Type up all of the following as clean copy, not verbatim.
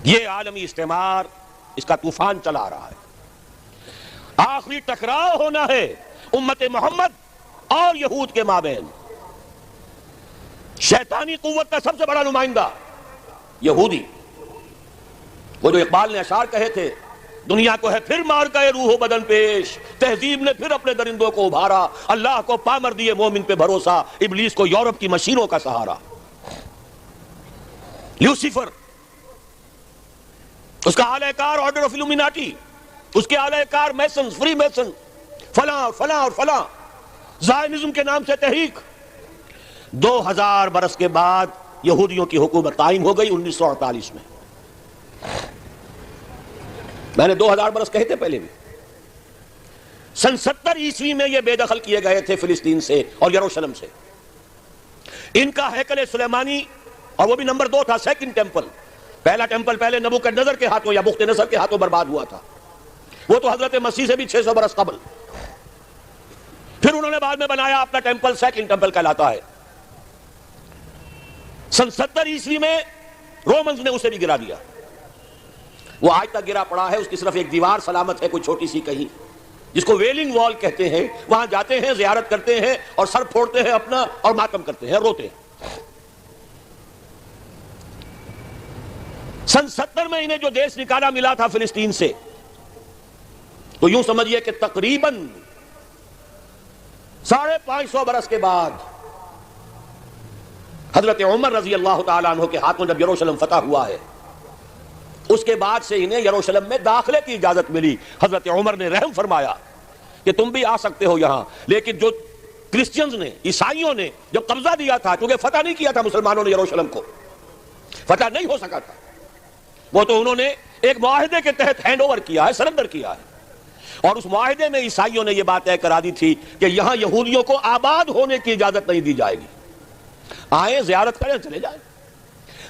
یہ عالمی استعمار، اس کا طوفان چلا رہا ہے. آخری ٹکراؤ ہونا ہے امت محمد اور یہود کے مابین. شیطانی قوت کا سب سے بڑا نمائندہ یہودی، وہ جو اقبال نے اشعار کہے تھے، دنیا کو ہے پھر مار گئے روح و بدن پیش، تہذیب نے پھر اپنے درندوں کو ابھارا، اللہ کو پامر دیے مومن پہ بھروسہ، ابلیس کو یورپ کی مشینوں کا سہارا. لیوسیفر، اس کا اعلی کار آرڈر آف الومیناٹی، اس کے اعلی کار میسن، فری میسن، فلاں فلاں اور فلاں، زائنزم کے نام سے تحریک. 2000 برس کے بعد یہودیوں کی حکومت قائم ہو گئی 1948 میں. میں نے 2000 برس کہے تھے پہلے بھی. سن 70 عیسوی میں یہ بے دخل کیے گئے تھے فلسطین سے اور یروشلم سے. ان کا ہیکل سلیمانی، اور وہ بھی نمبر 2 تھا، سیکنڈ ٹیمپل. پہلا ٹیمپل پہلے نبوکدنضر کے ہاتھوں یا بخت نصر کے ہاتھوں برباد ہوا تھا، وہ تو حضرت مسیح سے بھی 600 برس قبل. پھر انہوں نے بعد میں بنایا اپنا ٹیمپل، سیکنڈ ٹیمپل کہلاتا ہے. سن 70 عیسوی میں رومنز نے اسے بھی گرا دیا. وہ آج تک گرا پڑا ہے، اس کی صرف ایک دیوار سلامت ہے، کوئی چھوٹی سی کہیں، جس کو ویلنگ وال کہتے ہیں. وہاں جاتے ہیں، زیارت کرتے ہیں اور سر پھوڑتے ہیں اپنا اور ماتم کرتے ہیں، روتے ہیں. سن 70 میں انہیں جو دیش نکالا ملا تھا فلسطین سے، تو یوں سمجھیے کہ تقریباً 550 برس کے بعد حضرت عمر رضی اللہ تعالیٰ عنہ کے ہاتھوں جب یروشلم فتح ہوا ہے، اس کے بعد سے انہیں یروشلم میں داخلے کی اجازت ملی. حضرت عمر نے رحم فرمایا کہ تم بھی آ سکتے ہو یہاں. لیکن جو کرسچنز نے، عیسائیوں نے جب قبضہ دیا تھا، کیونکہ فتح نہیں کیا تھا مسلمانوں نے یروشلم کو، فتح نہیں ہو سکا تھا، وہ تو انہوں نے ایک معاہدے کے تحت ہینڈ اوور کیا ہے، سرنڈر کیا ہے. اور اس معاہدے میں عیسائیوں نے یہ بات طے کرا دی تھی کہ یہاں یہودیوں کو آباد ہونے کی اجازت نہیں دی جائے گی. آئیں، زیارت کریں، چلے جائیں.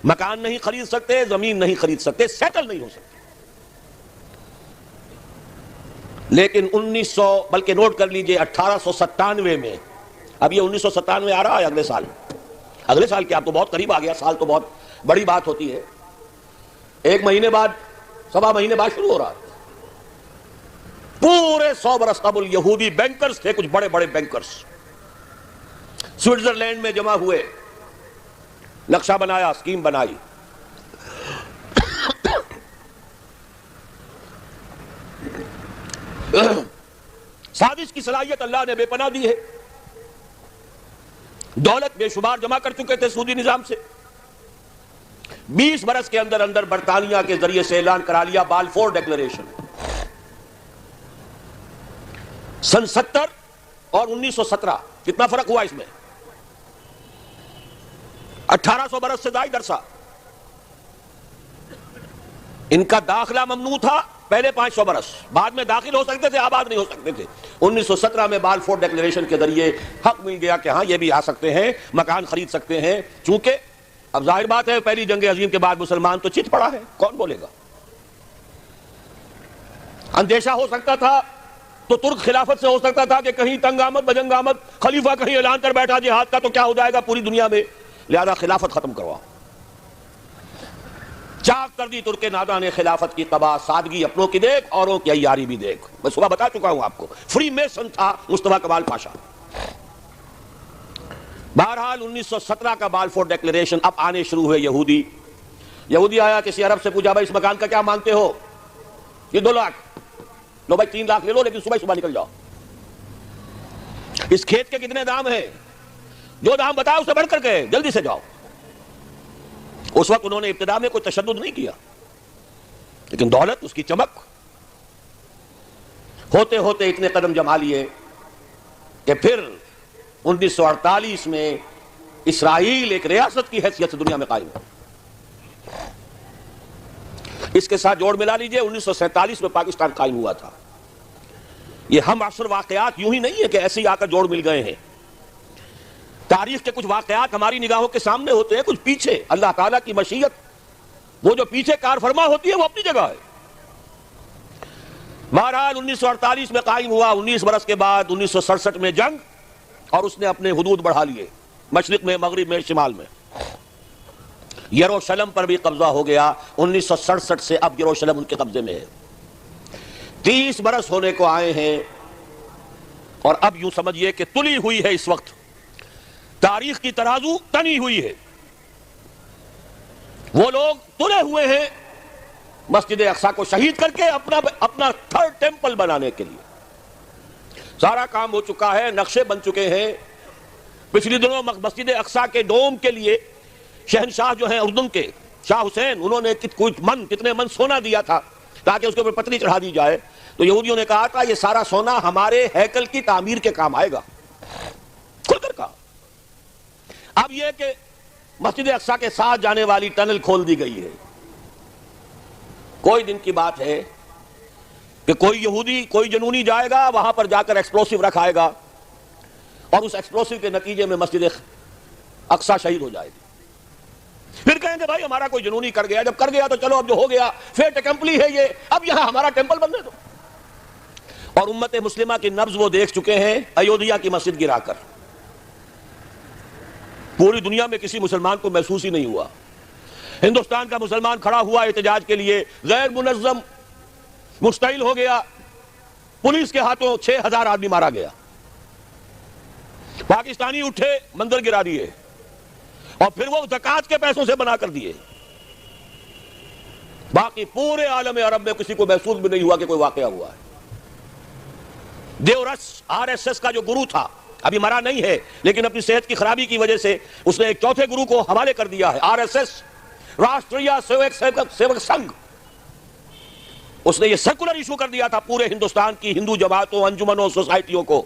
مکان نہیں خرید سکتے، زمین نہیں خرید سکتے، سیٹل نہیں ہو سکتے. لیکن 1900، بلکہ نوٹ کر لیجئے 1897 میں، اب یہ 1997 آ رہا ہے، اگلے سال کیا، اب تو بہت قریب آ گیا. سال تو بہت بڑی بات ہوتی ہے. 1 مہینے بعد، 1.25 مہینے بعد شروع ہو رہا ہے. پورے 100 برس قبل یہودی بینکرز تھے، کچھ بڑے بڑے بینکرز، سوئٹزرلینڈ میں جمع ہوئے، نقشہ بنایا، اسکیم بنائی. سازش کی صلاحیت اللہ نے بے پناہ دی ہے. دولت بے شمار جمع کر چکے تھے سودی نظام سے. 20 برس کے اندر اندر برطانیہ کے ذریعے سے اعلان کرا لیا بالفور ڈیکلریشن. سن 70 اور 1917 کتنا فرق ہوا اس میں؟ 1800 برس سے زائد عرصہ. ان کا داخلہ ممنوع تھا پہلے 500 برس، بعد میں داخل ہو سکتے تھے، آباد نہیں ہو سکتے تھے. 1917 میں بالفور ڈیکلریشن کے ذریعے حق مل گیا کہ ہاں یہ بھی آ سکتے ہیں، مکان خرید سکتے ہیں. چونکہ اب ظاہر بات ہے پہلی جنگ عظیم کے بعد مسلمان تو چت پڑا ہے، کون بولے گا. اندیشہ ہو سکتا تھا تو ترک خلافت سے ہو سکتا تھا کہ کہیں تنگ آمد بجنگ آمد، خلیفہ کہیں اعلان کر بیٹھا جہاد کا تو کیا ہو جائے گا پوری دنیا میں، لہذا خلافت ختم کرواؤ. چاک کر دی ترک ناداں نے خلافت کی قبا، سادگی اپنوں کی دیکھ، اوروں کی عیاری بھی دیکھ. میں صبح بتا چکا ہوں آپ کو، فری میسن تھا مصطفیٰ کمال پاشا. بہرحال 1917 کا بالفور ڈیکلریشن. اب آنے شروع ہوئے یہودی آیا، کسی عرب سے پوچھا بھائی اس مکان کا کیا مانتے ہو؟ یہ 2 لاکھ. لو بھائی 3 لاکھ لے لو، لیکن صبح نکل جاؤ. اس کھیت کے کتنے دام ہیں؟ جو دام بتایا اسے بڑھ کر کے جلدی سے جاؤ. اس وقت انہوں نے ابتدا میں کوئی تشدد نہیں کیا، لیکن دولت، اس کی چمک، ہوتے ہوتے اتنے قدم جما لیے کہ پھر 1948 میں اسرائیل ایک ریاست کی حیثیت سے دنیا میں قائم ہو. اس کے ساتھ جوڑ ملا لیجئے 1947 میں پاکستان قائم ہوا تھا. یہ ہم عصر واقعات یوں ہی نہیں ہے کہ ایسے ہی آ کر جوڑ مل گئے ہیں. تاریخ کے کچھ واقعات ہماری نگاہوں کے سامنے ہوتے ہیں، کچھ پیچھے. اللہ تعالیٰ کی مشیت، وہ جو پیچھے کار فرما ہوتی ہے وہ اپنی جگہ ہے. بہرحال 1948 میں قائم ہوا. 19 برس کے بعد 1967 میں جنگ، اور اس نے اپنے حدود بڑھا لیے، مشرق میں، مغرب میں، شمال میں. یروشلم پر بھی قبضہ ہو گیا 1967 سے اب یروشلم ان کے قبضے میں ہے. 30 برس ہونے کو آئے ہیں اور اب یوں سمجھیے کہ تلی ہوئی ہے اس وقت, تاریخ کی ترازو تنی ہوئی ہے. وہ لوگ تلے ہوئے ہیں مسجد اقصی کو شہید کر کے اپنا تھرڈ ٹیمپل بنانے کے لیے. سارا کام ہو چکا ہے, نقشے بن چکے ہیں. پچھلی دنوں مسجد اقصی کے ڈوم کے لیے شہنشاہ جو ہیں اردن کے شاہ حسین, انہوں نے کتنے من سونا دیا تھا تاکہ اس کے اوپر پتلی چڑھا دی جائے. تو یہودیوں نے کہا تھا یہ سارا سونا ہمارے ہیکل کی تعمیر کے کام آئے گا. کھل کر کہا. اب یہ کہ مسجد اقصی کے ساتھ جانے والی ٹنل کھول دی گئی ہے. کوئی دن کی بات ہے کہ کوئی یہودی کوئی جنونی جائے گا وہاں پر جا کر ایکسپلوسیو رکھائے گا اور اس ایکسپلوسیو کے نتیجے میں مسجد اقصی شہید ہو جائے گی. پھر کہیں گے بھائی ہمارا کوئی جنونی کر گیا, جب کر گیا تو چلو اب جو ہو گیا فیٹ اکمپلی ہے, یہ اب یہاں ہمارا ٹیمپل بننے دو. اور امت مسلمہ کی نبض وہ دیکھ چکے ہیں ایودھیا کی مسجد گرا کر. پوری دنیا میں کسی مسلمان کو محسوس ہی نہیں ہوا. ہندوستان کا مسلمان کھڑا ہوا احتجاج کے لیے, غیر منظم مشتعل ہو گیا, پولیس کے ہاتھوں 6000 آدمی مارا گیا. پاکستانی اٹھے مندر گرا دیے اور پھر وہ زکوٰۃ کے پیسوں سے بنا کر دیے. باقی پورے عالم عرب میں کسی کو محسوس بھی نہیں ہوا کہ کوئی واقعہ ہوا ہے. دیورس RSS کا جو گرو تھا ابھی مرا نہیں ہے لیکن اپنی صحت کی خرابی کی وجہ سے اس نے ایک چوتھے گرو کو حوالے کر دیا ہے, RSS راشٹریہ سیوک سنگھ. اس نے یہ سیکولر ایشو کر دیا تھا پورے ہندوستان کی ہندو جماعتوں, انجمنوں, سوسائٹیوں کو.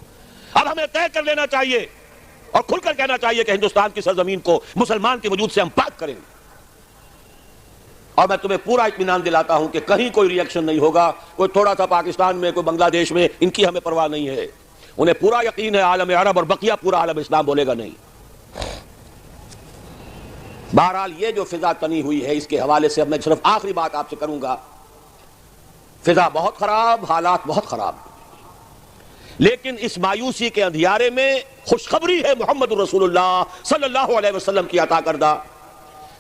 اب ہمیں طے کر لینا چاہیے اور کھل کر کہنا چاہیے کہ ہندوستان کی سرزمین کو مسلمان کے وجود سے ہم پاک کریں گے. اور میں تمہیں پورا اطمینان دلاتا ہوں کہ کہیں کوئی ری ایکشن نہیں ہوگا. کوئی تھوڑا سا پاکستان میں, کوئی بنگلہ دیش میں, ان کی ہمیں پرواہ نہیں ہے. انہیں پورا یقین ہے عالم عرب اور بقیہ پورا عالم اسلام بولے گا نہیں. بہرحال یہ جو فضا تنی ہوئی ہے اس کے حوالے سے اب میں صرف آخری بات آپ سے کروں گا. فضا بہت خراب, حالات بہت خراب, لیکن اس مایوسی کے اندھیارے میں خوشخبری ہے محمد رسول اللہ صلی اللہ علیہ وسلم کی عطا کردہ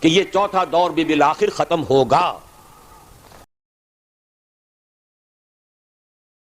کہ یہ چوتھا دور بھی بالآخر ختم ہوگا.